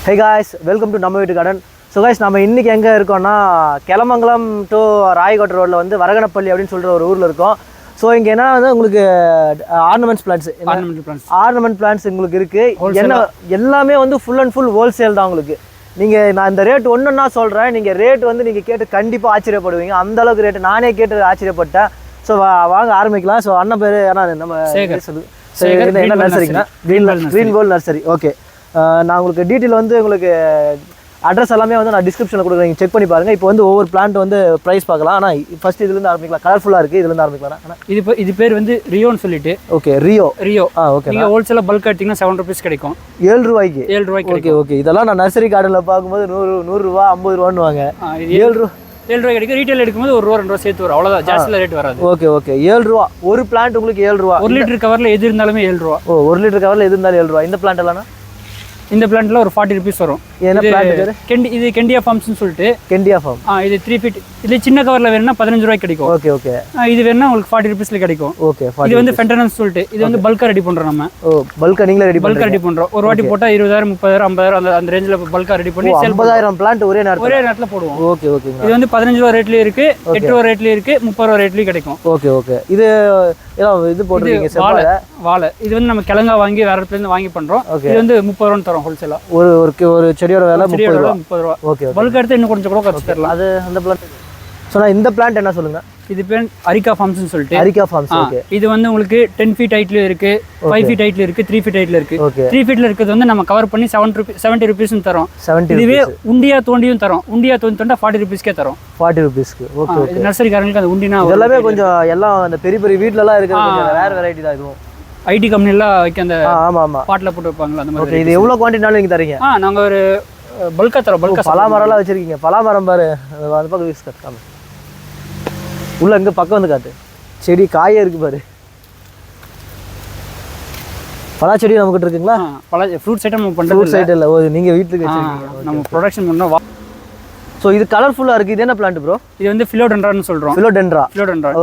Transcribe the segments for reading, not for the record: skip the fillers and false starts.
Hey guys, welcome to நம்ம வீட்டு garden. So guys நம்ம இன்றைக்கி எங்கே இருக்கோம்னா கிளமங்கலம் டு ராயகோட்டை ரோட்டில் வந்து வரகனப்பள்ளி அப்படின்னு சொல்கிற ஒரு ஊரில் இருக்கோம். ஸோ இங்கே என்ன வந்து உங்களுக்கு ஆர்னமெண்ட்ஸ் பிளான்ட்ஸ் உங்களுக்கு இருக்குது. என்ன எல்லாமே வந்து ஃபுல் அண்ட் ஃபுல் ஹோல்சேல் தான் உங்களுக்கு. நீங்கள் நான் இந்த ரேட் ஒன்றுன்னா சொல்கிறேன், நீங்கள் ரேட் வந்து நீங்கள் கேட்டு கண்டிப்பாக ஆச்சரியப்படுவீங்க. அந்தளவுக்கு ரேட்டு நானே கேட்டு ஆச்சரியப்பட்டேன். ஸோ வாங்க ஆரம்பிக்கலாம். ஸோ அண்ணன் பேர் ஏன்னா நம்ம என்ன நர்சரிங்கண்ணா? Green gold nursery. ஓகே, நான் உங்களுக்கு டீட்டெயில் வந்து உங்களுக்கு அட்ரஸ் எல்லாமே வந்து நான் டிஸ்கிரிப்ஷனில் கொடுக்குறேன், நீங்கள் செக் பண்ணி பாருங்கள். இப்போ வந்து ஒவ்வொரு பிளான்ட் வந்து ப்ரைஸ் பார்க்கலாம். ஆனால் ஃபர்ஸ்ட் இதுலேருந்து ஆரம்பிக்கலாம். கலர்ஃபுல்லாக இருக்குது, இதுலேருந்து ஆரம்பிக்கலாம். ஆனால் இது பேர் வந்து ரியோன்னு சொல்லிட்டு. Okay, Rio. ஓகே, நீங்கள் ஹோல்சேலாக பல்க் எடுத்தீங்கன்னா 7 rupees கிடைக்கும். 7 ரூபாய்க்கு. 7 ரூபாய்க்கு. ஓகே. இதெல்லாம் நான் நர்சரி கார்டனில் பார்க்கும்போது 100 ரூபா 50 ரூபான்னு வாங்க. 7 ரூபாய் கிடைக்கும். ரீட்டைல் எடுக்கும்போது 1 ரூபா 2 ரூபா சேர்த்து வரும், அவ்வளோதான். ஜாஸ்தியில் ரேட் வராது. ஓகே 7 ரூபா ஒரு பிளான்ட் உங்களுக்கு. 7 ரூபா 1 லிட்டர் கவரில் எது இருந்தாலுமே 7 ரூபா. 1 லிட்டர் கவரில் எது இருந்தாலும் 7 ரூபா. இந்த பிளான்ட் எல்லாம் இந்த பிளான்ட்ல ஒரு 40 rupees வரும். என்ன பிளான்ட் பேரு? இது கெண்டியா ஃபார்ம்ஸ்னு சொல்லிட்டு. கெண்டியா ஃபார்ம். இது 3 feet. இது சின்ன கவர்ல வேணும்னா 15 ரூபாய்க்கு கிடைக்கும். ஓகே. இது வேணும்னா உங்களுக்கு 40 rupeesல கிடைக்கும். ஓகே. இது வந்து ஃபென்டனன்ஸ் சொல்லிட்டு. இது வந்து பல்கா ரெடி பண்றோம் நம்ம. பல்கா நீங்களே ரெடி பண்றோம். ஒரு வாட்டி போட்டா 20,000 30,000 50,000 அந்த ரேஞ்சில பல்கா ரெடி பண்ணி 50,000 பிளான்ட் ஒரே நேரத்துல போடுவோம். ஓகே. இது வந்து 15 ரூபாய் ரேட்லயும் இருக்கு, 8 ரூபாய் ரேட்லயும் இருக்கு, 30 ரூபாய் ரேட்லயும் கிடைக்கும். ஓகே. இது போடுறீங்க வாழை. இது வந்து நம்ம கிழங்கா வாங்கி வேற இடத்துல இருந்து வாங்கி பண்றோம். இது வந்து 30 ரூபாய் தரோம் ஹோல்சேலா. ஒரு செடியோட விலை 30 ரூபா. ஓகே. பல்க் எடுத்து இன்னும் கொஞ்சம் கூட குறைச்சு தரலாம். அது அந்த பிளான்ட். சோ இந்த பிளான்ட் என்ன சொல்லுங்க? இது பேர் அரிகா ஃபார்ம்ஸ்னு சொல்லிட்டு. அரிகா ஃபார்ம்ஸ். ஓகே. இது வந்து உங்களுக்கு 10 feet ஹைட்லயும் இருக்கு, 5 feet ஹைட்ல இருக்கு, 3 feet ஹைட்ல இருக்கு. ஓகே. 3 feetல இருக்குது வந்து நம்ம கவர் பண்ணி 70 rupees தரோம். 70. இதுவே உண்டியா தோண்டியும் தரோம். உண்டியா தோண்டா 40 rupeesக்கே தரோம். 40 rupeesக்கு. ஓகே. இது நர்சரிக்காரங்களுக்கு அந்த உண்டினா எல்லாமே கொஞ்சம் எல்லாம் அந்த பெரிய வீட்ல எல்லாம் இருக்குது, கொஞ்சம் வேற வெரைட்டி தான் இதுவும். ஐடி கம்பெனிலாம் வைக்க அந்த ஆமா பாட்ல போட்டு வைப்பாங்களா அந்த மாதிரி. ஓகே. இது எவ்வளவு குவாண்டிட்டினாலும் நீங்க தரீங்க? நாங்க ஒரு பல்கா தரோம். பல்கா பலாமரம்லாம் வச்சிருக்கீங்க. பலாமரம் பாரு, அந்த பக்கம் யூஸ் காட்டு. உள்ள இங்க பக்கம் வந்து காட்டு. செடி காயே இருக்கு பாரு. பலா செடி நம்மகிட்ட இருக்குங்களா? பலா ஃப்ரூட் ஐட்டம் நம்ம பண்றது. ஃப்ரூட் ஐட்டம் இல்ல, நீங்க வீட்டுக்கு வச்சிருக்கீங்க. நம்ம ப்ரொடக்ஷன் பண்ணோம். ஸோ இது கலர்ஃபுல்லா இருக்கு. இது என்ன பிளான்ட் ப்ரோ? இது வந்து ஃபிலோடென்ட்ரான்னு சொல்றோம். ஃபிலோடென்ட்ரா.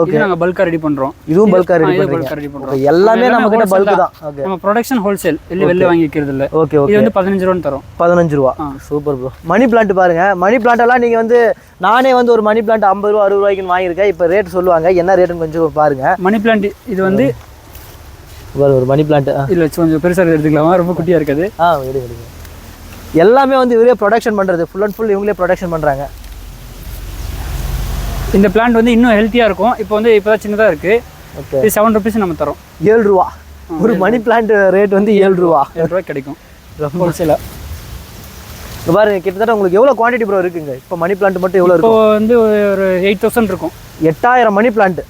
இது நாங்க பல்கா ரெடி பண்றோம். இதுவும் பல்கா ரெடி பண்றோம். எல்லாமே நம்ம கிட்ட பல்க் தான். ஓகே. நம்ம ப்ரொடக்ஷன் ஹோல்சேல், வெளிய வாங்கி விக்கிறது இல்ல. ஓகே. இது வந்து 15 ரூபாய் தரோம். 15 ரூபாய். Super bro. மணி பிளான்ட் பாருங்க. மணி பிளான்ட் எல்லாம் நீங்க வந்து நானே வந்து ஒரு மணி பிளான்ட் 50 ரூபாய் 60 ரூபாய்க்கு வாங்கியிருக்கேன். இப்போ ரேட் சொல்லுவாங்க, என்ன ரேட்டுன்னு கொஞ்சம் பாருங்க. மணி பிளான்ட் இது வந்து ஒரு மணி பிளான்ட் இல்ல, கொஞ்சம் பெருசா எடுத்துக்கலாமா? ரொம்ப குட்டியா இருக்காது. எடுங்க. எல்லாமே வந்து இவரே ப்ரொடக்ஷன் பண்றது, ஃபுல் அண்ட் ஃபுல் இவங்களே ப்ரொடக்ஷன் பண்றாங்க. இந்த பிளான்ட் வந்து இன்னும் ஹெல்த்தியா இருக்கும். இப்போ வந்து இப்போதான் சின்னதா இருக்கு. ஓகே. இது 7 rupees நம்ம தரோம். 7 ரூபாய் ஒரு மணி பிளான்ட் ரேட் வந்து 7 ரூபாய். 7 ரூபாய் கிடைக்கும் ஹோல்சேலா. இங்க பாருங்க, கிட்டத்தட்ட உங்களுக்கு எவ்வளவு குவாண்டிட்டி ப்ரோ இருக்குங்க? இப்போ மணி பிளான்ட் மட்டும் எவ்வளவு இருக்கும்? இப்போ வந்து ஒரு 8,000 இருக்கும். 8000 மணி பிளான்ட்.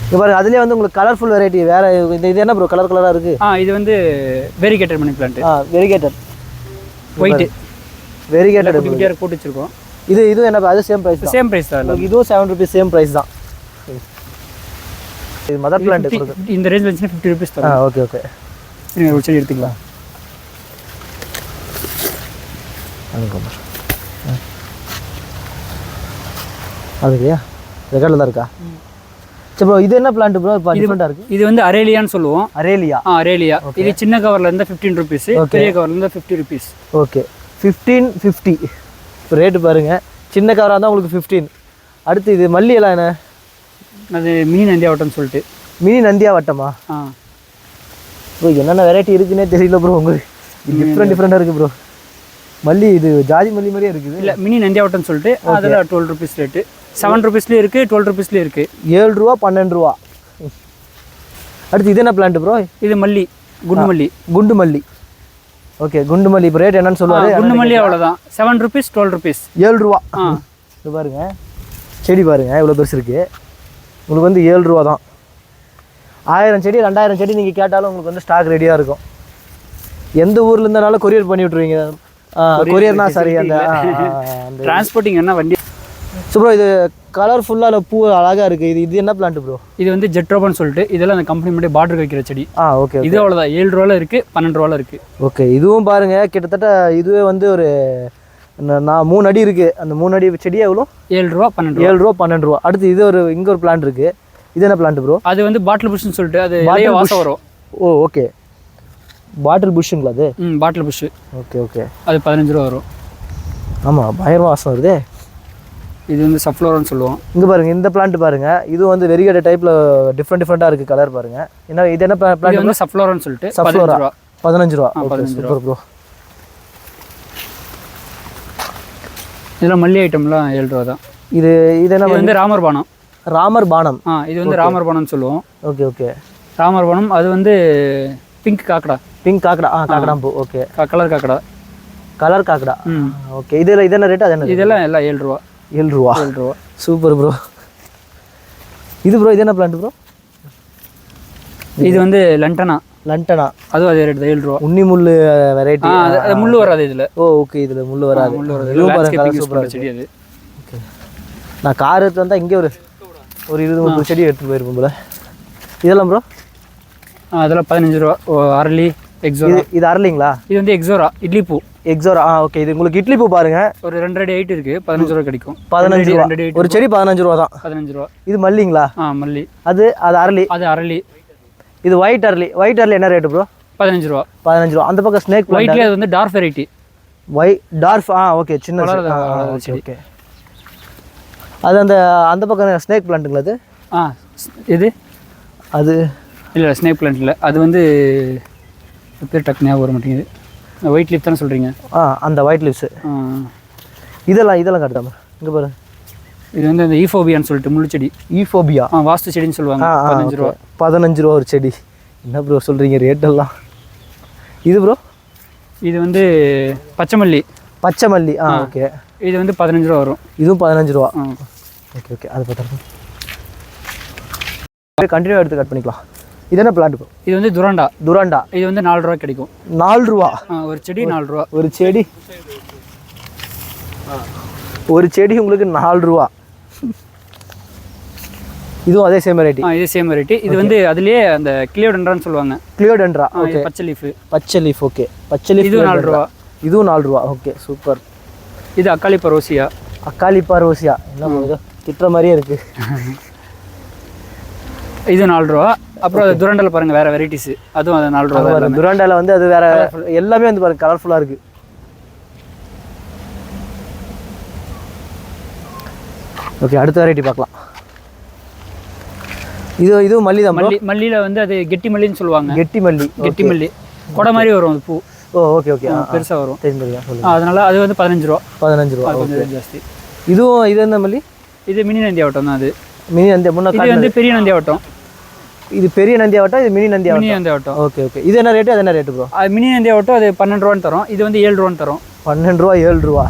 இங்க பாருங்க, அதுலயே வந்து உங்களுக்கு கலர்ஃபுல் வெரைட்டி வேற. இது என்ன ப்ரோ கலரா இருக்கு? இது வந்து variegated money plant. Variegated white. Variegated குட்டியா போட்டு வச்சிருக்கோம். இது என்ன? அது சேம் பிரைஸ் தான். சேம் பிரைஸ் தான். இதுவும் 7 rupees சேம் பிரைஸ் தான். இது மதர் பிளான்ட் இந்த ரேஞ்ச் வந்துச்சுனா 50 rupees தரோம். ஓகே. நீங்க ஒரு செடி எடுத்துக்கலாம். அதுக்குயா ரெக்கார்ட்ல தான் இருக்கா? சரி ப்ரோ, இது என்ன பிளான்ட் ப்ரோ? இப்போ டிஃபரெண்டா இருக்கு. இது வந்து அரேலியான்னு சொல்லுவோம். அரேலியா. இது சின்ன கவர்ல இருந்தா 15 rupees, பெரிய கவர்ல இருந்தா 50 rupees. ஓகே. 1550 ரேட்டு பாருங்க. சின்ன கவராக இருந்தால் உங்களுக்கு 15. அடுத்து இது மல்லி எல்லாம் என்ன? அது மினி நந்தியா வட்டம்னு சொல்லிட்டு. மினி நந்தியா வட்டமா? ப்ரோ என்னென்ன வெரைட்டி இருக்குன்னே தெரியல ப்ரோ. உங்களுக்கு டிஃப்ரெண்டாக இருக்குது ப்ரோ. மல்லி இது ஜாதி மல்லி மாதிரியே இருக்குது. இல்லை, மினி நந்தியா வட்டம்னு சொல்லிட்டு அதில் 12 rupees ரேட்டு. 7 rupeesலேயும் இருக்குது, 12 rupeesலேயும் இருக்குது. 7 ரூபா 12 ரூபா. அடுத்து இது என்ன பிளான்ட் ப்ரோ? இது மல்லி, குண்டு மல்லி. ஓகே. குண்டு மல்லி இப்போ ரேட் என்னன்னு சொல்லுவாரு? குண்டு மல்லி அவ்வளோதான். 7 rupees 12 rupees. 7 ரூபா. இது பாருங்க, செடி பாருங்க இவ்வளோ பெருசு இருக்கு. உங்களுக்கு வந்து 7 ரூபா தான். 1000 செடி 2000 செடி நீங்கள் கேட்டாலும் உங்களுக்கு வந்து ஸ்டாக் ரெடியாக இருக்கும். எந்த ஊர்ல இருந்தாலும் கொரியர் பண்ணி விட்ருவீங்க. கொரியர்னா சரி, அந்த டிரான்ஸ்போர்ட்டிங் என்ன வண்டி. ஸோ ப்ரோ, இது கலர்ஃபுல்லாக பூ அழகாக இருக்குது. இது என்ன பிளான்ட் ப்ரோ? இது வந்து ஜெட்ரோபான்னு சொல்லிட்டு, இதெல்லாம் அந்த கம்பெனி மட்டும் பார்டர் வைக்கிற செடி. ஓகே. இது அவ்வளோதான். 7 ரூபாயில் இருக்குது, 12 ரூபாயில் இருக்குது. ஓகே. இதுவும் பாருங்க, கிட்டத்தட்ட இதுவே வந்து ஒரு 3 அடி இருக்குது. அந்த 3 அடி செடியே எவ்வளோ? 7 ரூபா 12 7 ரூபா 12 ரூபா. அடுத்து இது இங்கே ஒரு பிளான்ட் இருக்குது. இது என்ன பிளான்ட் ப்ரோ? அது வந்து பாட்டில் புஷ்னு சொல்லிட்டு, அது வாசம் வரும். ஓகே. பாட்டில் புஷ்ஷுங்களா அது? பாட்டில் புஷ். Okay okay. அது 15 ரூபா வரும். ஆமாம், பயங்கர வாசம் வருது. இது வந்து சஃப்ளோரான்னு சொல்லுவோம். இங்கே பாருங்கள், இந்த பிளான்ட் பாருங்கள். இது வந்து வெரிகேட்ட டைப்பில் டிஃப்ரெண்ட்டாக இருக்குது கலர் பாருங்கள். என்ன இது என்ன பிளான்ட்? வந்து சஃப்ளோரான்னு சொல்லிட்டு சஃப்ளோரா. 15 ரூபா. 15 ரூபா ப்ரோ. இதெல்லாம் மல்லி ஐட்டம்லாம் 7 ரூபா தான். இது என்ன வந்து ராமர் பானம். ராமர் பானம். இது வந்து ராமர் பானம்னு சொல்லுவோம். Okay okay. ராமர் பானம். அது வந்து பிங்க் காக்கடா. பிங்க் காக்கடா. காக்கடாம்பூ. ஓகே. கலர் காக்கடா. கலர் காக்கடா. ஓகே. இது என்ன ரேட்? அது என்ன? இதெல்லாம் எல்லாம் 7 ரூபா. 7 ரூபா. 7 ரூபா. Super bro. இது ப்ரோ, இது என்ன பிளான்ட் ப்ரோ? இது வந்து லண்டனா. லண்டனா. அதுவும் அதே ரேட் தான், 7 ரூபா. உன்னி முள் வெரைட்டி. அது முள்ளு வராது இதில். ஓகே. இதில் முள் வராது. சூப்பராக செடி அது. ஓகே. நான் கார் எடுத்து வந்தால் இங்கே ஒரு 20-30 செடி எடுத்துகிட்டு போயிருப்போம் போல. இதெல்லாம் ப்ரோ? அதெல்லாம் 15 ரூபா. அரளி, எக்ஸோரா. இது அரளிங்களா? இது வந்து எக்ஸோரா, இட்லி பூ. எக்ஸோரா. ஓகே. இது உங்களுக்கு இட்லி பூ பாருங்க. ஒரு 2 அடி ஹைட் இருக்கு. 15 ரூபா கிடைக்கும். 15 ரூபா. ஒரு செடி 15 ரூபா தான். 15 ரூபா. இது மல்லிங்களா? மல்லி. அது அரளி. அது அரளி. இது ஒயிட் அரளி. ஒயிட் அரளி என்ன ரேட்டு ப்ரோ? 15 ரூபா. 15 ரூபா. அந்த பக்கம் ஸ்னேக் பிளான்ட். ஒயிட்ல அது வந்து டார்க் வெரைட்டி. டார்ஃப். ஓகே. சின்ன. ஓகே. அது அந்த பக்கம் ஸ்னேக் பிளான்ட்டுங்களா அது? இது அது இல்லை, ஸ்னேக் பிளான்ட் இல்லை. அது வந்து பேர் டக்கு ஞாபகம் வர மாட்டேங்குது. ஒயிட் லீஃப் தானே சொல்கிறீங்க? அந்த ஒயிட் லீவ்ஸு. இதெல்லாம் காட்டுதாம இங்கே பாரு. இது வந்து இந்த ஈஃபோபியான்னு சொல்லிட்டு முள்ளு செடி. ஈஃபோபியா. வாஸ்து செடின்னு சொல்லுவாங்க. 15 ரூபா. 15 ரூபா ஒரு செடி. என்ன ப்ரோ சொல்கிறீங்க ரேட்டெல்லாம்? இது ப்ரோ? இது வந்து பச்சை மல்லி. பச்சை மல்லி. ஓகே. இது வந்து 15 ரூபா வரும். இதுவும் 15 ரூபா. Okay okay. அது பார்த்துருக்கோம். கண்டினியூ எடுத்து கட் பண்ணிக்கலாம். இது என்ன பிளான்ட் ப்ரோ? இது வந்து துராண்டா. இது வந்து 4 ரூபா கிடைக்கும். 4 ரூபா ஒரு செடி. 4 ரூபா ஒரு செடி உங்களுக்கு 4 ரூபா. இதுவும் அதே சேம் வெரைட்டி. இது சேம் வெரைட்டி. இது வந்து அதுலயே அந்த கிளியோடென்ட்ரான்னு சொல்லுவாங்க. கிளியோடென்ட்ரா. ஓகே. பச்சை லீஃப். ஓகே. பச்சை லீஃப். இது 4 ரூபா. இதுவும் 4 ரூபா. Okay super. இது அக்காலிப்பா ரோசியா. என்ன இது திட்டுற மாதிரியே இருக்கு. இது 4 ரூபா. அப்புறம் துரண்டால பாருங்க, வேற வெரைட்டிஸ். அதுவும் அது 4 ரூபா. துரண்டால வந்து அது வேற எல்லாமே வந்து பாருங்க கலர்ஃபுல்லா இருக்கு. ஓகே. அடுத்த வெரைட்டி பார்க்கலாம். இது மல்லி தான். மல்லியில வந்து அது கெட்டி மல்லின்னு சொல்லுவாங்க. கெட்டி மல்லி. கொடை மாதிரி வரும் அது பூ. Okay okay. பெருசா வரும். சொல்லுங்க. அதனால அது வந்து 15 ரூபா. 15 ரூபா. கொஞ்சம் ஜாஸ்தி. இது என்ன மல்லி? இது மினி நந்தியாவட்டம் தான். அது மினி நந்தியா. இது வந்து பெரிய நந்தியாவட்டம். இது பெரிய நந்தியாவட்டம். இது மினி நந்தியாவட்டம். Okay okay. இது என்ன ரேட்டு? அது என்ன ரேட்டு ப்ரோ? மினி நந்தியாவட்டம் அது 12 ரூபான்னு தரும். இது வந்து 7 ரூபான்னு தரும். 12 ரூபா 7 ரூபா.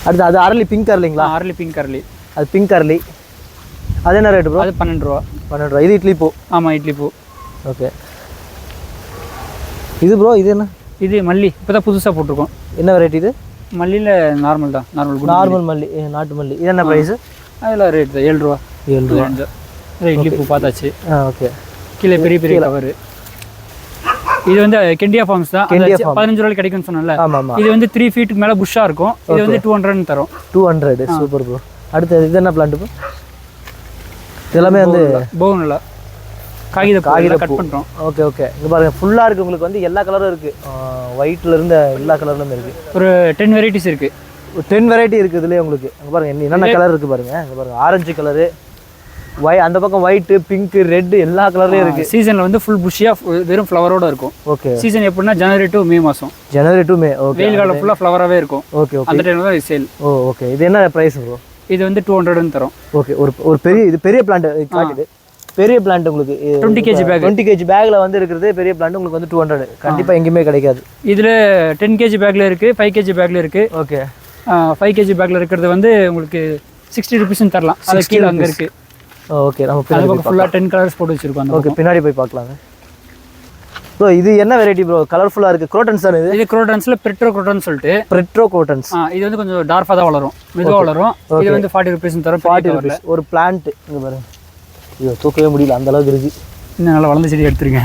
அடுத்து அது அரளி. பிங்க் அரளிங்களா? அரளி பிங்க் அரளி. அது பிங்க் அரளி. அது என்ன ரேட்டு ப்ரோ? அது 12 ரூபா. 12 ரூபா. இது இட்லி பூ. ஆமாம், இட்லி பூ. ஓகே. இது ப்ரோ இது என்ன? இது மல்லி. இப்போ தான் புதுசாக போட்டிருக்கோம். என்ன வெரைட்டி இது? மல்லியில் நார்மல் தான். நார்மல் மல்லி. நாட்டு மல்லி. இது என்ன ப்ரைஸு? அதெல்லாம் ரேட் தான் 7 ரூபா. 7 ரூபா. இட்லி பூ பார்த்தாச்சு. ஓகே. கீழே பெரிய கவர். இது வந்து கெண்டியா ஃபார்ம்ஸ் தான். 15 ரூபாய்க்கு கிடைக்கும்னு சொன்னல. இது வந்து 3 ஃபீட்டுக்கு மேலே புஷ்ஷாக இருக்கும். இது வந்து 200 தரும். 200. Super bro. அடுத்து இது என்ன பிளான்ட் ப்ரோ? இதெல்லாமே வந்து போகணும்ல காகித கட் பண்ணுறோம். Okay okay. இங்கே பாருங்கள் ஃபுல்லாக இருக்குது. உங்களுக்கு வந்து எல்லா கலரும் இருக்குது. ஒயிட்டில் இருந்த எல்லா கலர்லையுமே இருக்குது. ஒரு 10 வெரைட்டிஸ் இருக்குது. 10 வெரைட்டி இருக்குது இதுலேயே உங்களுக்கு. அங்கே பாருங்கள் என்னென்ன கலர் இருக்குது பாருங்கள். இங்கே பாருங்கள் ஆரஞ்சு கலரு, அந்த பக்கம் ஒயிட்டு, பிங்க், ரெட் எல்லா கலர்லேயும் இருக்குது. சீசனில் வந்து ஃபுல் புஷ்ஷியாக வெறும் ஃப்ளவரோட இருக்கும். ஓகே. சீசன் எப்படின்னா ஜனவரி டு மே மாதம். ஓகே. வெயில் காலம் ஃபுல்லாக ஃப்ளவராகவே இருக்கும். Okay okay. அந்த டைமில் தான் சேல். ஓகே. இது என்ன ப்ரைஸ் ப்ரோ? இது வந்து 200 தரும். ஓகே. ஒரு பெரிய பிளான்ட் காட்டுது. பெரிய பிளான்ட் உங்களுக்கு 20 kg பேக். 20 kg பேக்ல வந்து இருக்கிறது பெரிய பிளான்ட் உங்களுக்கு வந்து 200. கண்டிப்பா எங்கேயுமே கிடைக்காது. இதுல 10 kg பேக்ல இருக்கு, 5 kg பேக்ல இருக்கு. ஓகே. 5 kg பேக்ல இருக்கிறது வந்து உங்களுக்கு 60 ரூபீஸ்னு தரலாம். அது கீழ அங்க இருக்கு. ஓகே. நம்ம பின்னாடி ஃபுல்லா 10 கலர்ஸ் போட்டு வச்சிருக்கோம். ஓகே. பின்னாடி போய் பார்க்கலாங்க. ப்ரோ இது என்ன வெரைட்டி ப்ரோ? கலர்ஃபுல்லா இருக்கு. குரோட்டன்ஸ் தான் இது. இது குரோட்டன்ஸ்ல பெட்ரோ குரோட்டன்ஸ் சொல்லிட்டு. Petra crotons. இது வந்து கொஞ்சம் டார்ஃபா தான் வளரும். மெதுவா வளரும். இது வந்து 40 ரூபீஸ்னு தரும். 40 ரூபீஸ் ஒரு பிளான்ட். இங்க பாருங்க. ஐயோ தூக்கவே முடியல அந்த அளவுக்கு இருக்கு. இன்னும் நல்லா வளர்ந்த செடி எடுத்துருங்க.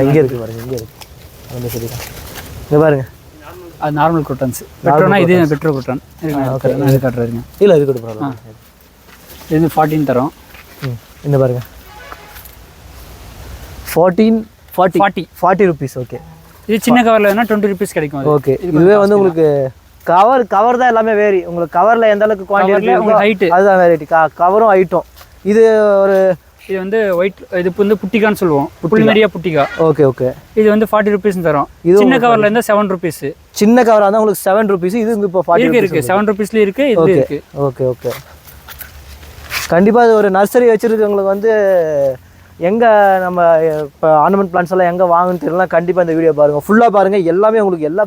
இங்கே இருக்கு பாருங்க. இங்கே இருக்கு வளர்ந்த செடி தான். இங்க பாருங்க. அது நார்மல் குரோட்டன்ஸ். பெட்ரோனா இது பெட்ரோ குரோட்டன். ஓகே. நான் இது காட்டுறேன். இல்ல இது கூட பரவாயில்லை. இது 14 தரும். இந்த பாருங்க. 40 ருபீஸ். ஓகே, இது சின்ன கவரில் வேணால் 20 ருபீஸ் கிடைக்கும். ஓகே, இதுவே வந்து உங்களுக்கு கவர் தான் எல்லாமே வேரி. உங்களுக்கு கவரில் எந்த அளவுக்கு குவான்டிட்டி உங்களுக்கு ஹைட்டு அதுதான் வேரிட்டி, கவரும் ஹைட்டும். இது இது வந்து ஒயிட், இது வந்து புட்டிகான்னு சொல்லுவோம், புல்மேரியா புட்டிகா. ஓகே ஓகே, இது வந்து 40 ருபீஸ் தரோம். சின்ன கவரில் இருந்தால் 7 ருபீஸ். சின்ன கவராக இருந்தால் உங்களுக்கு 7 ருபீஸ். இது இப்போ 40 இருக்கு 7 ருபீஸ்லேயும் இருக்குது, இது இருக்குது. ஓகே ஓகே, கண்டிப்பாக இது ஒரு நர்சரி வச்சுருக்கவங்களுக்கு வந்து எங்கே நம்ம இப்போ ஆர்னமெண்ட் பிளான்ஸ் எல்லாம் எங்கே வாங்கணும்னு தெரியல. கண்டிப்பாக இந்த வீடியோ பாருங்கள், ஃபுல்லாக பாருங்கள். எல்லாமே உங்களுக்கு எல்லா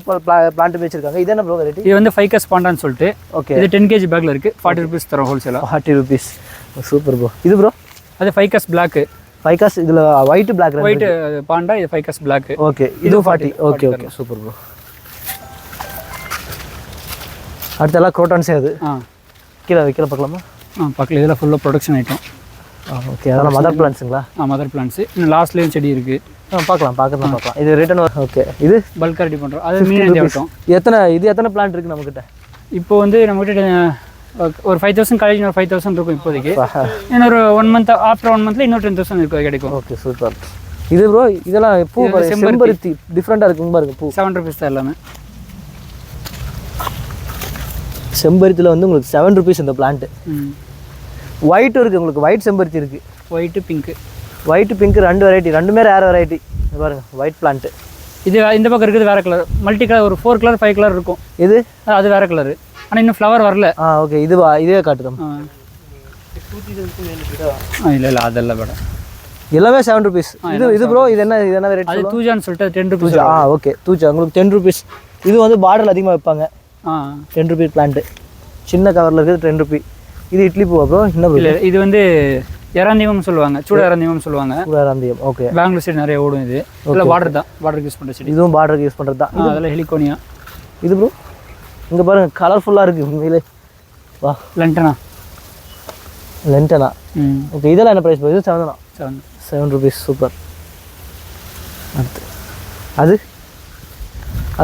பிளான்ட்டுமே வச்சுருக்காங்க. இது என்ன ப்ரோ ரேட்? இது வந்து ஃபைக்கஸ் பாண்டான்னு சொல்லிட்டு. ஓகே, இது 10 kg பேக்கில் இருக்குது. 40 ருபீஸ் தரோம் ஹோல்சேலாக. 40 ருபீஸ். Super bro. இது ப்ரோ அது ஃபைக்கஸ் பிளாக். ஃபைக்கஸ் இதில் ஒயிட் பிளாக், ஒயிட் பாண்டா, இது ஃபைக்கஸ் பிளாக். ஓகே, இது 40. Okay okay, super bro. அடுத்தெல்லாம் குரோட்டான்ஸே அது. கீழே பார்க்கலாமா? பார்க்கல, இதெல்லாம் ஃபுல்லாக ப்ரொடக்ஷன் ஐட்டம். ஓகே, அதெல்லாம் மதர் பிளான்ஸுங்களா? Mother plants. இன்னும் லாஸ்ட்லேயும் செடி இருக்குது. பார்க்கலாம். இது ரிட்டர்ன். ஓகே, இது பல்காக ரெடி பண்ணுறோம். அது மீன் ஐட்டம். எத்தனை பிளான்ட் இருக்குது நம்மக்கிட்ட? இப்போ வந்து நம்மகிட்ட ஒரு 5000 காலேஜ், ஒரு 5000 இருக்கும் இப்போதைக்கு. இன்னொரு 1 மந்த், ஆஃப்டர் 1 மந்த்தில் இன்னொரு 10,000 கிடைக்கும். Okay, super. இது ப்ரோ இதெல்லாம் பூ செம்பருத்தி டிஃப்ரெண்ட்டாக இருக்குங்க பாருங்க. பூ 7 ருபீஸ் தான் எல்லாமே. செம்பருத்தியில் வந்து உங்களுக்கு 7 ருபீஸ் இந்த பிளான்ட்டு. ஒயிட்டும் இருக்குது உங்களுக்கு, ஒயிட் செம்பருத்தி இருக்குது. White pink. White pink 2 variety, ரெண்டுமே ரேர் வெரைட்டி. பாருங்கள், ஒயிட் பிளான்ட்டு. இது இந்த பக்கம் இருக்குது வேறு கலர், மல்டி கலர், ஒரு 4 கலர் 5 கலர் இருக்கும். இது அது வேறு கலரு, ஆனால் இன்னும் ஃப்ளவர் வரல. ஓகே, இதே காட்டுதோம். இல்லை அதெல்லாம் வேணும். எல்லாமே 7 ருபீஸ். இது ப்ரோ இது என்ன வெரைட்டி? அது தூஜான்னு சொல்லிட்டு 10 ருபீஸ். ஓகே, தூஜா உங்களுக்கு 10 ருபீஸ். இது வந்து பார்டரில் அதிகமாக வைப்பாங்க. 10 ருபீஸ் பிளான்ட்டு, சின்ன கவரில் இருக்குது 10 ருபீ. இது இட்லி பூவா ப்ரோ? என்ன ப்ரோ? இல்லை, இது வந்து எராந்தியம் சொல்லுவாங்க, சூட எராந்தியம் சொல்லுவாங்க. சூட எராந்தியம். ஓகே, பெங்களூர் சைடு நிறைய ஓடும். இது இல்லை பார்டர் தான், பார்டருக்கு யூஸ் பண்ணுற செடி. இதுவும் பார்டருக்கு யூஸ் பண்ணுறது தான். அதெல்லாம் ஹெலிகோனியா. இது ப்ரோ இங்கே பாருங்கள், கலர்ஃபுல்லாக இருக்குது உண்மையிலே. வா, லென்டனா. ஓகே, இதெல்லாம் என்ன ப்ரைஸ் ப்ரோ? இது 7 ருபீஸ். சூப்பர். அடுத்து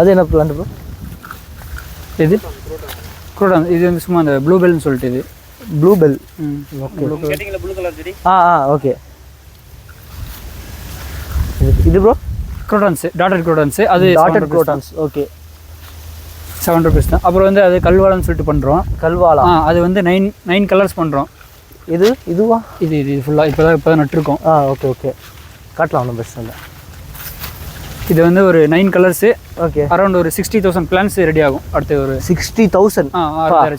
அது என்ன பிளான்ட் ப்ரோ? இது குரோட்டான். இது வந்து சும்மா அந்த ப்ளூ பெல்னு சொல்லிட்டு. இது blue bell. Okay, blue colour செடி. ஓகே. இது ப்ரோ குரோட்டான்ஸ், டாட்டட் குரோட்டான்ஸ். அது டாட்டட் குரோட்டான்ஸ். ஓகே, 7 ருபீஸ் தான். அப்புறம் வந்து அது கல்வாளான்னு சொல்லிட்டு பண்ணுறோம். கல்வாளா? அது வந்து 9 கலர்ஸ் பண்ணுறோம். இதுவா? இது ஃபுல்லாக இப்போ தான் நட்டுருக்கோம். ஓகே ஓகே, காட்டலாம், ஒன்றும் பிரச்சனை இல்லை. இது வந்து ஒரு 9 கலர்ஸு. ஓகே, அரௌண்ட் ஒரு 60,000 பிளான்ஸ் ரெடி ஆகும். அடுத்து ஒரு 60,000.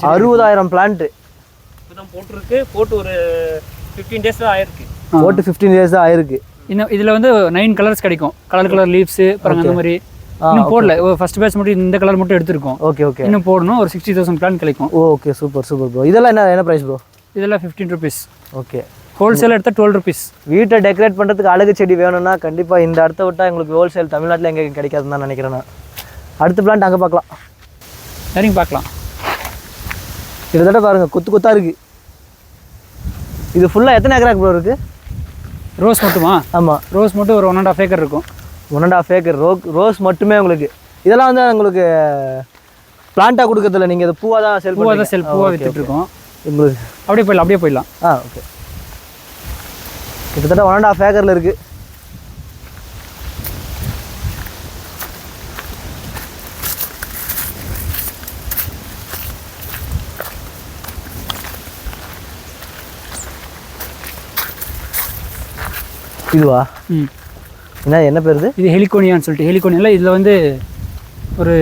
60,000 பிளான்ட்டு இப்போதான் போட்டுருக்கு. போட்டு ஒரு 15 டேஸ் தான் ஆயிருக்கு. போட்டு 15 டேஸ் தான் ஆயிருக்கு. இன்னும் இதில் வந்து 9 கலர்ஸ் கிடைக்கும். கலர் லீவ்ஸு பாருங்க, அந்த மாதிரி. இன்னும் போடல, ஃபர்ஸ்ட் பேட்ச் மட்டும் இந்த கலர் மட்டும் எடுத்துருக்கோம். ஓகே ஓகே, இன்னும் போடணும். ஒரு 60,000 பிளான் கிடைக்கும். Okay, super bro. இதெல்லாம் என்ன ப்ரைஸ் ப்ரோ? இதெல்லாம் 15 ருபீஸ். ஓகே, ஹோல்சேல் எடுத்தால் 12 ருபீஸ். வீட்டை டெக்கரேட் பண்ணுறதுக்கு அழகு செடி வேணும்னா கண்டிப்பாக இந்த இடத்த விட்டால் எங்களுக்கு ஹோல்சேல் தமிழ்நாட்டில் எங்கே கிடைக்காதுன்னு தான் நினைக்கிறேன் நான். அடுத்த பிளான்ட் அங்கே பார்க்கலாம். சரிங்க, பார்க்கலாம். கிட்டத்தட்ட பாருங்கள், கொத்தாக இருக்குது. இது ஃபுல்லாக எத்தனை ஏக்கராக்கு ப்ரோ இருக்குது? ரோஸ் மட்டுமா? ஆமாம், ரோஸ் மட்டும் ஒரு 1.5 ஏக்கர் இருக்கும். 1.5 ஏக்கர் ரோஸ் மட்டுமே உங்களுக்கு. இதெல்லாம் வந்து உங்களுக்கு பிளான்ட்டாக கொடுக்கறதில்ல, நீங்கள் இது பூவாக தான் பூவாக விற்றுட்ருக்கோம் உங்களுக்கு. அப்படியே போயிடலாம். ஓகே, கிட்டத்தட்ட 1.5 ஏக்கரில் இருக்குது. இதுவா? என்ன பேர் இது? இது ஹெலிகோனியான்னு சொல்லிட்டு. ஹெலிகோனியாவில் இதில் வந்து ஒரு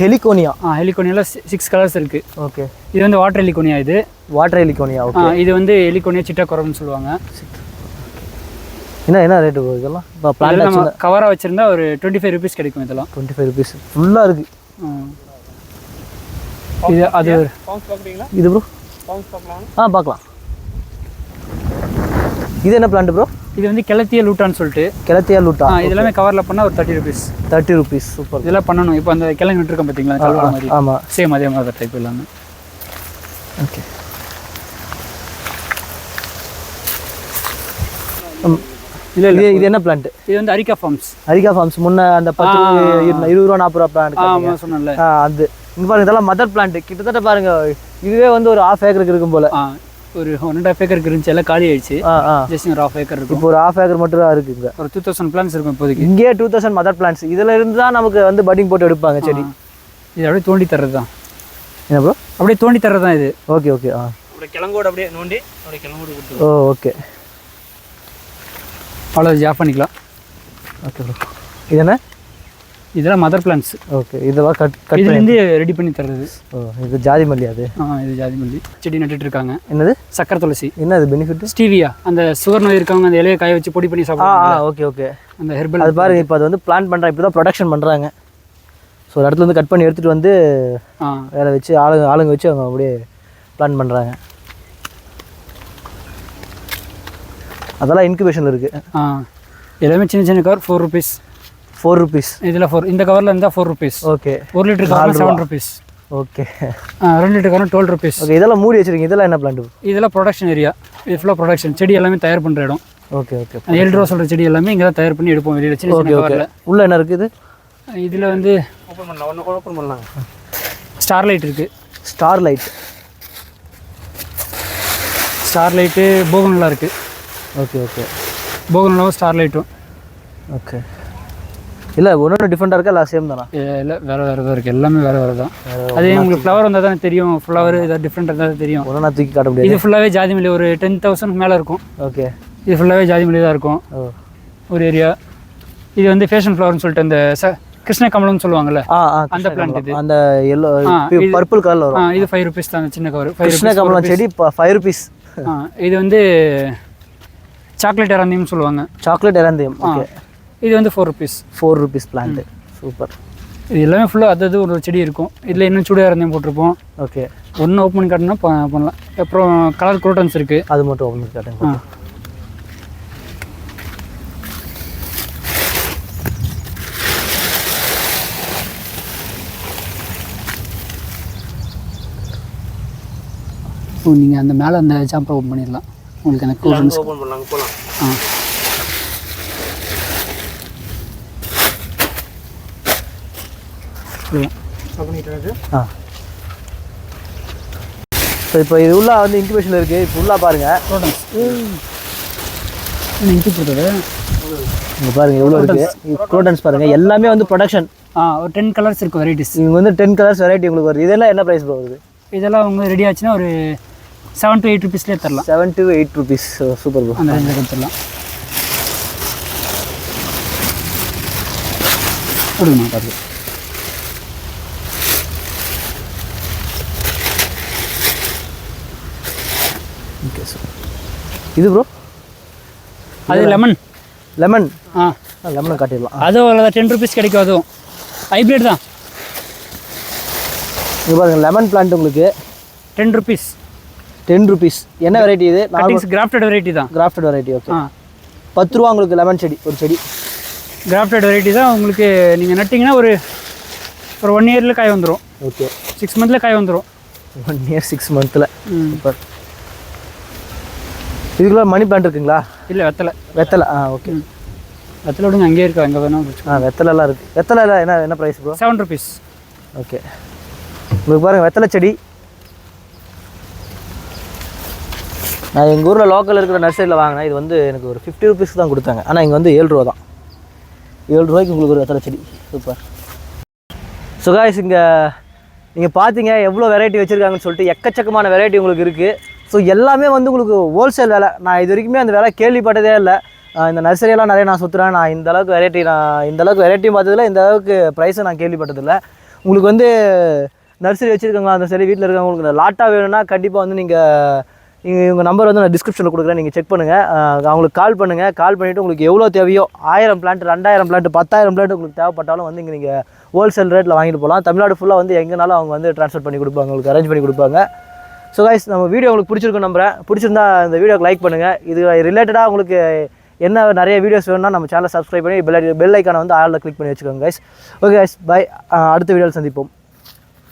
ஹெலிகோனியாவில் 6 கலர்ஸ் இருக்குது. ஓகே, இது வந்து வாட்டர் ஹெலிகோனியா. இது வாட்டர் ஹெலிகோனியா. ஓகே, இது வந்து ஹெலிகோனியா சிட்டாகோரம்னு சொல்லுவாங்க. என்ன ரேட்டு போகுது இதெல்லாம்? இப்போ பிளான் நம்ம கவராக வச்சுருந்தா ஒரு 25 ருபீஸ் கிடைக்கும். இதெல்லாம் 25 ருபீஸ் ஃபுல்லாக இருக்குது. இது அது இது ப்ரோ பார்க்கலாம். இது என்ன பிளான்ட் ப்ரோ? இது வந்து கிளத்திய லூட்டான்னு சொல்லிட்டு. இதெல்லாமே கவரில் பண்ணால் ஒரு 30 ருபீஸ். 30 ருபீஸ். சூப்பர். இதெல்லாம் பண்ணணும். இப்போ அந்த கிழங்கு விட்டுருக்கோம் பார்த்தீங்களா, கல்வாழை மாதிரி. ஆமாம், சேம் அதே மாதிரி டைப் எல்லாமே. ஓகே, இல்லை இது என்ன பிளான்ட்? இது வந்து அரிகா ஃபார்ம்ஸ். முன்ன அந்த 10 20 ரூபா 40 ரூபா பிளான்ட். ஆமாம், சொன்னல. அது இங்கே பாருங்க, இதெல்லாம் மதர் பிளான்ட். கிட்டத்தட்ட பாருங்க, இதுவே வந்து ஒரு 1/2 ஏக்கருக்கு இருக்கும் போல. ஒரு 1.5 ஏக்கருக்கு இருந்துச்சு, எல்லாம் காலி ஆயிடுச்சு. ஜஸ்ட் ஒரு 1/2 ஏக்கர் இருக்கும். இப்போ ஒரு 1/2 ஏக்கர் மட்டும் தான் இருக்குங்க. ஒரு 2000 பிளான்ஸ் இருக்கும் இப்போதைக்கு. இங்கே 2000 மதர் பிளான்ஸ். இதில் இருந்து தான் நமக்கு வந்து பட்டிங் போட்டு எடுப்பாங்க செடி. இது அப்படியே தோண்டி தர்றது தான். என்ன ப்ரோ? அப்படியே தோண்டி தர்றது தான் இது. Okay okay. அப்படியே கிழங்கோடு அப்படியே நோண்டி அப்படியே கிழங்கோடு கொடுத்து. ஓகே. அவ்வளோ ஆஃப் பண்ணிக்கலாம். Okay bro. இது என்ன? இதெல்லாம் மதர் பிளான்ஸ். ஓகே. இதெல்லாம் இதுலேருந்து ரெடி பண்ணி தர்றது. இது ஜாதி மல்லி. அது இது ஜாதி மல்லி செடி நட்டுட்டு இருக்காங்க. என்னது? சக்கரை துளசி. என்ன அது பெனிஃபிட்? ஸ்டீவியா, அந்த சுகர் நோய் இருக்கவங்க அந்த இலையை காய வச்சு பொடி பண்ணி சாப்பிடுவாங்க. Okay okay. அந்த ஹெர்பல். அது பாருங்க, இப்போ அது வந்து பிளான் பண்ணுறாங்க, இப்போ தான் ப்ரொடக்ஷன் பண்ணுறாங்க. ஸோ ஒரு இடத்துல வந்து கட் பண்ணி எடுத்துகிட்டு வந்து வேலை வச்சு ஆளுங்க வச்சு அவங்க அப்படியே பிளான் பண்ணுறாங்க. அதெல்லாம் இன்குபேஷனில் இருக்குது. எல்லாமே சின்ன சின்ன கவர். 4 rupees. 4 rupees. இதில் 4. இந்த கவரில் இருந்தால் 4 rupees. Okay. 1 litre cover 7 rupees. Okay. 2 litre cover 12 rupees. Okay. இதெல்லாம் மூடி வச்சிருக்கீங்க. இதெல்லாம் என்ன பிளான்ட்? இதெல்லாம் ப்ரொடக்ஷன் ஏரியா. இது ஃபுல்லாக ப்ரொடக்ஷன். செடி எல்லாமே தயார் பண்ணுற இடம். Okay okay. 7 ரூபா சொல்கிற செடி எல்லாமே இங்கே தான் தயார் பண்ணி எடுப்போம் வெளியில் சின்ன சின்ன கவரில். உள்ள என்ன இருக்குது? இதில் வந்து ஓப்பன் பண்ணலாம். ஒன்று ஓப்பன் பண்ணலாம். ஸ்டார் லைட் இருக்குது. Star light. ஸ்டார் லைட்டு போகனெல்லாம் இருக்குது. Okay okay. போகனெல்லாம் ஸ்டார் லைட்டும். ஓகே. இல்லை ஒன்று டிஃப்ரெண்ட்டாக இருக்கா? இல்லை சேம் தானா? இல்லை வேறு வேறு தான் இருக்குது. எல்லாமே வேறு வேறு தான். அதே உங்களுக்கு ஃப்ளவர் வந்தால் தானே தெரியும். ஃப்ளவர் ஏதாவது டிஃப்ரெண்ட் இருந்தால் தான் தெரியும். ஒன்றா தூக்கி காட்ட முடியாது. இது ஃபுல்லாகவே ஜாதி மல்லி. ஒரு 10,000 மேலே இருக்கும். ஓகே. இது ஃபுல்லாகவே ஜாதி மல்லி தான் இருக்கும். ஒரு ஏரியா. இது வந்து ஃபேஷன் ஃப்ளவர்னு சொல்லிட்டு அந்த கிருஷ்ண கமலம்னு சொல்லுவாங்கல்ல, அந்த பிளான்ட். இது அந்த எல்லோ பர்பிள் கலர்ல வரும். இது 5 rupees தான் சின்ன கவர். கிருஷ்ண கமலம் செடி 5 rupees. இது வந்து சாக்லேட் எராந்தியம் சொல்லுவாங்க. சாக்லேட் எராந்தியம். ஓகே. இது வந்து 4 rupees. 4 rupees plant. சூப்பர். இது எல்லாமே ஃபுல்லாக அது ஒரு செடி இருக்கும். இதில் இன்னும் சூடு எராந்தியம் போட்டிருப்போம். ஓகே. ஒன்று ஓப்பன் பண்ணி காட்டினா பண்ணலாம். அப்புறம் கலர் குரோட்டன்ஸ் இருக்குது. அது மட்டும் ஓப்பன் பண்ணி காட்டுங்க. நீங்கள் அந்த மேலே அந்த ஜாம்பை ஓப்பன் பண்ணிடலாம். உங்களுக்கு அந்த கூலன்ஸ் ஓப்பன் பண்ணலாங்க. போகலாம். ஸோ இப்போ இது உள்ளே வந்து இன்குபேஷனில் இருக்குது. இப்போ உள்ளே பாருங்கள். இன்கு கொடுத்தது இங்கே பாருங்கள் எவ்வளோ இருக்குது. குரோட்டன்ஸ் பாருங்கள். எல்லாமே வந்து ப்ரொடக்ஷன். ஒரு 10 கலர்ஸ் இருக்குது வெரைட்டிஸ். இவங்க வந்து 10 கலர்ஸ் வெரைட்டி உங்களுக்கு வருது. இதெல்லாம் என்ன ப்ரைஸ் வருது? இதெல்லாம் அவங்க ரெடி ஆச்சுன்னா ஒரு 7 to 8 rupeesலேயே தரலாம். 7 to 8 rupees. Super bro. அந்த ரேஞ்சில் கொடுத்துடலாம். கொடுங்க பார்த்து. Okay sir. இது ப்ரோ அது லெமன். லெமன். லெமனும் காட்டிடலாம். அதுவும் அவ்வளோதான். 10 rupees கிடைக்கும். அதுவும் ஹைப்ரிட் தான். இது பாருங்கள் லெமன் பிளான்ட் உங்களுக்கு 10 rupees. 10 rupees. என்ன வெரைட்டி இது? கிராஃப்டட் வெரைட்டி தான். Crafted variety. ஓகே. 10 ரூபா உங்களுக்கு லெமன் செடி ஒரு செடி. கிராஃப்டட் வெரைட்டி தான். உங்களுக்கு நீங்கள் நட்டிங்கன்னா ஒரு 1 yearல காய் வந்துடும். ஓகே. 6 monthல காய் வந்துடும். 1 year 6 monthல. சூப்பர். இதுக்குள்ள மணி பிளான்ட் இருக்குங்களா? இல்லை வெத்தலை. வெத்தலை. ஓகே. வெத்தலை விடுங்க, அங்கேயே இருக்கா, அங்கே வேணாம். வெத்தலைலாம் இருக்குது. வெத்தலை என்ன ப்ரைஸ் ப்ரோ? 7 rupees. ஓகே. உங்களுக்கு பாருங்கள் வெத்தலை செடி. நான் எங்கள் ஊரில் லோக்கலில் இருக்கிற நர்சரியில் வாங்கினேன். இது வந்து எனக்கு ஒரு 50 rupees தான் கொடுத்தாங்க. ஆனால் இங்கே வந்து 7 ரூபா தான். 7 ரூபாய்க்கு உங்களுக்கு ஒரு வெத்தலை செடி. சூப்பர். ஸோ காய்ஸ், இங்கே நீங்கள் பார்த்தீங்க எவ்வளோ வெரைட்டி வச்சுருக்காங்கன்னு சொல்லிட்டு எக்கச்சக்கமான வெரைட்டி உங்களுக்கு இருக்குது. ஸோ எல்லாமே வந்து உங்களுக்கு ஹோல்சேல் வேலை. நான் இது வரைக்குமே அந்த வேலை கேள்விப்பட்டதே இல்லை. இந்த நர்சரியெல்லாம் நிறைய நான் சுற்றுறேன். நான் இந்த அளவுக்கு வெரைட்டியும் பார்த்ததில்ல, இந்த அளவுக்கு ப்ரைஸும் நான் கேள்விப்பட்டதில்லை. உங்களுக்கு வந்து நர்சரி வச்சுருக்காங்களா அந்த சரி வீட்டில் இருக்கவங்க உங்களுக்கு லாட்டாக வேணும்னா கண்டிப்பாக வந்து இவங்க நம்பர் வந்து நான் டிஸ்கிரிப்ஷனில் கொடுக்குறேன். நீங்கள் செக் பண்ணுங்கள். அவங்களுக்கு கால் பண்ணுங்கள். கால் பண்ணிவிட்டு உங்களுக்கு எவ்வளோ தேவையோ 1000 பிளான்ட் 2000 பிளான்ட் 10,000 பிளான்ட் உங்களுக்கு தேவைப்பட்டாலும் வந்து இங்கே நீங்கள் ஹோல்சேல் ரேட்டில் வாங்கிட்டு போகலாம். தமிழ்நாடு ஃபுல்லாக வந்து எங்கேனாலும் அவங்க வந்து ட்ரான்ஸ்ஃபர் பண்ணி கொடுப்பாங்க, உங்களுக்கு அரேஞ்ச் பண்ணி கொடுப்பாங்க. ஸோ கைஸ், நம்ம வீடியோ உங்களுக்கு பிடிச்சிருக்கும் நம்புறேன். பிடிச்சிருந்தா இந்த வீடியோக்கு லைக் பண்ணுங்கள். இது ரிலேட்டடாக உங்களுக்கு என்ன நிறைய வீடியோஸ் வேணும்னா நம்ம சேனலை சப்ஸ்கிரைப் பண்ணி பெல் ஐக்கானை வந்து ஆளில் கிளிக் பண்ணி வச்சுக்கோங்க கைஸ். Okay guys, by. அடுத்த வீடியோவில் சந்திப்போம்.